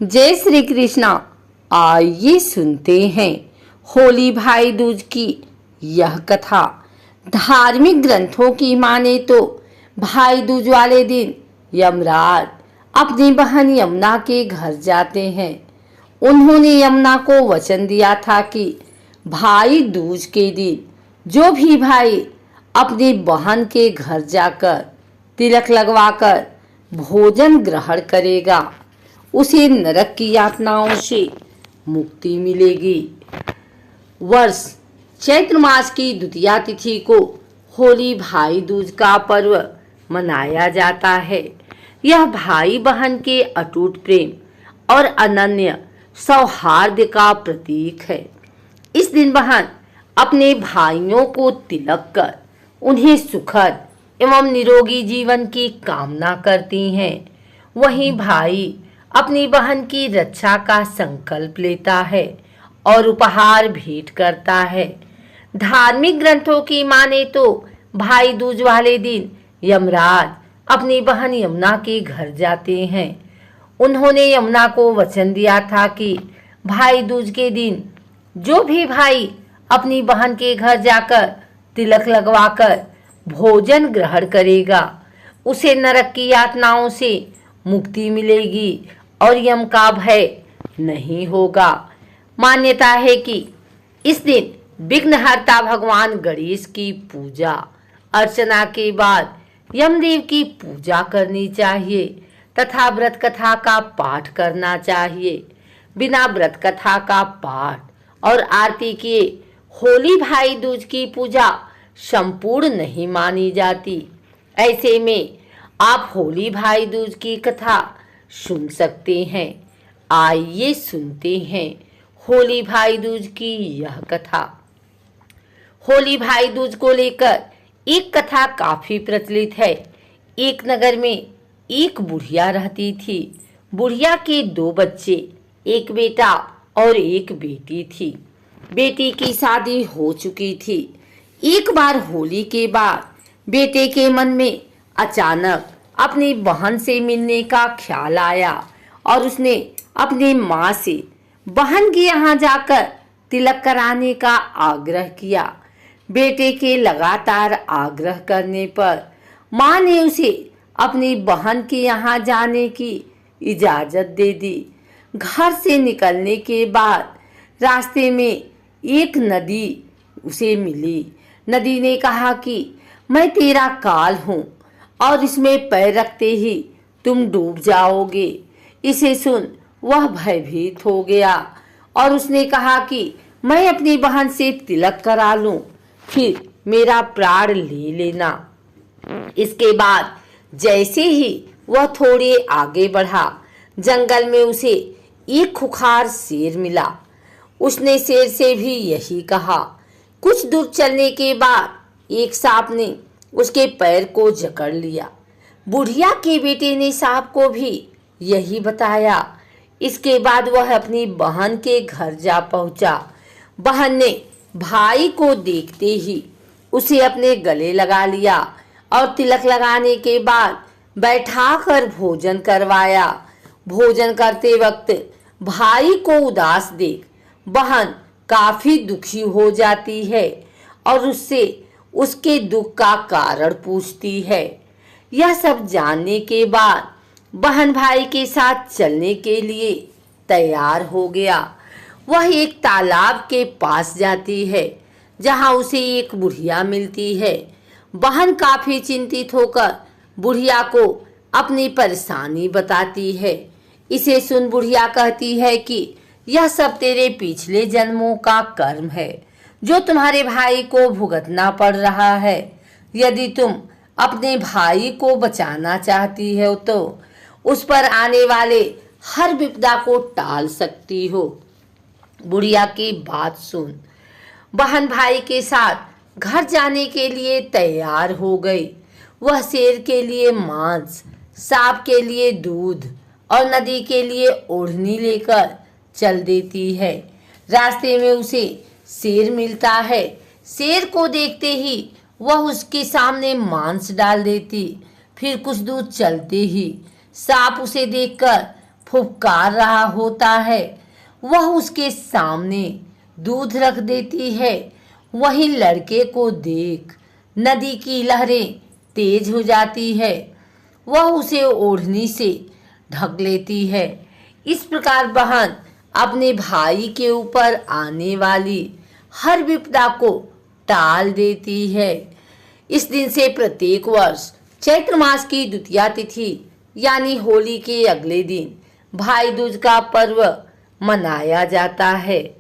जय श्री कृष्णा। आइए सुनते हैं होली भाई दूज की यह कथा। धार्मिक ग्रंथों की माने तो भाई दूज वाले दिन यमराज अपनी बहन यमुना के घर जाते हैं। उन्होंने यमुना को वचन दिया था कि भाई दूज के दिन जो भी भाई अपनी बहन के घर जाकर तिलक लगवाकर भोजन ग्रहण करेगा उसे नरक की यातनाओं से मुक्ति मिलेगी। वर्ष चैत्र मास की द्वितीया तिथि को होली भाई दूज का पर्व मनाया जाता है। यह भाई बहन के अटूट प्रेम और अनन्य सौहार्द का प्रतीक है। इस दिन बहन अपने भाइयों को तिलक कर उन्हें सुखद एवं निरोगी जीवन की कामना करती हैं। वहीं भाई अपनी बहन की रक्षा का संकल्प लेता है और उपहार भेंट करता है। धार्मिक ग्रंथों की माने तो भाई दूज वाले दिन यमराज अपनी बहन यमुना के घर जाते हैं। उन्होंने यमुना को वचन दिया था कि भाई दूज के दिन जो भी भाई अपनी बहन के घर जाकर तिलक लगवाकर भोजन ग्रहण करेगा उसे नरक की यातनाओं से मुक्ति मिलेगी और यम का भय नहीं होगा। मान्यता है कि इस दिन विघ्नहर्ता भगवान गणेश की पूजा अर्चना के बाद यमदेव की पूजा करनी चाहिए तथा व्रत कथा का पाठ करना चाहिए। बिना व्रत कथा का पाठ और आरती किए होली भाई दूज की पूजा संपूर्ण नहीं मानी जाती। ऐसे में आप होली भाई दूज की कथा सुन सकते हैं। आइए सुनते हैं होली भाई दूज की यह कथा। होली भाई दूज को लेकर एक कथा काफी प्रचलित है। एक नगर में एक बुढ़िया रहती थी। बुढ़िया के दो बच्चे, एक बेटा और एक बेटी थी। बेटी की शादी हो चुकी थी। एक बार होली के बाद बेटे के मन में अचानक अपनी बहन से मिलने का ख्याल आया और उसने अपनी माँ से बहन के यहाँ जाकर तिलक कराने का आग्रह किया। बेटे के लगातार आग्रह करने पर माँ ने उसे अपनी बहन के यहाँ जाने की इजाज़त दे दी। घर से निकलने के बाद रास्ते में एक नदी उसे मिली। नदी ने कहा कि मैं तेरा काल हूँ और इसमें पैर रखते ही तुम डूब जाओगे। इसे सुन वह भयभीत हो गया और उसने कहा कि मैं अपनी बहन से तिलक करा लूं, फिर मेरा प्राण ले लेना। इसके बाद जैसे ही वह थोड़े आगे बढ़ा, जंगल में उसे एक खुखार शेर मिला। उसने शेर से भी यही कहा। कुछ दूर चलने के बाद एक सांप ने उसके पैर को जकड़ लिया। बुढ़िया के बेटे ने सांप को भी यही बताया। इसके बाद वह अपनी बहन के घर जा पहुंचा। बहन ने भाई को देखते ही उसे अपने गले लगा लिया और तिलक लगाने के बाद बैठाकर भोजन करवाया। भोजन करते वक्त भाई को उदास देख बहन काफी दुखी हो जाती है और उससे उसके दुख का कारण पूछती है। यह सब जानने के बाद बहन भाई के साथ चलने के लिए तैयार हो गया। वह एक तालाब के पास जाती है जहां उसे एक बुढ़िया मिलती है। बहन काफी चिंतित होकर बुढ़िया को अपनी परेशानी बताती है। इसे सुन बुढ़िया कहती है कि यह सब तेरे पिछले जन्मों का कर्म है जो तुम्हारे भाई को भुगतना पड़ रहा है। यदि तुम अपने भाई को बचाना चाहती हो तो उस पर आने वाले हर विपदा को टाल सकती हो। बुढ़िया की बात सुन बहन भाई के साथ घर जाने के लिए तैयार हो गई। वह शेर के लिए मांस, सांप के लिए दूध और नदी के लिए ओढ़नी लेकर चल देती है। रास्ते में उसे शेर मिलता है। शेर को देखते ही वह उसके सामने मांस डाल देती। फिर कुछ दूर चलते ही सांप उसे देखकर फुफकार रहा होता है वह उसके सामने दूध रख देती है। वहीं लड़के को देख नदी की लहरें तेज हो जाती है। वह उसे ओढ़नी से ढक लेती है। इस प्रकार बहन अपने भाई के ऊपर आने वाली हर विपदा को टाल देती है। इस दिन से प्रत्येक वर्ष चैत्र मास की द्वितीया तिथि यानी होली के अगले दिन भाई दूज का पर्व मनाया जाता है।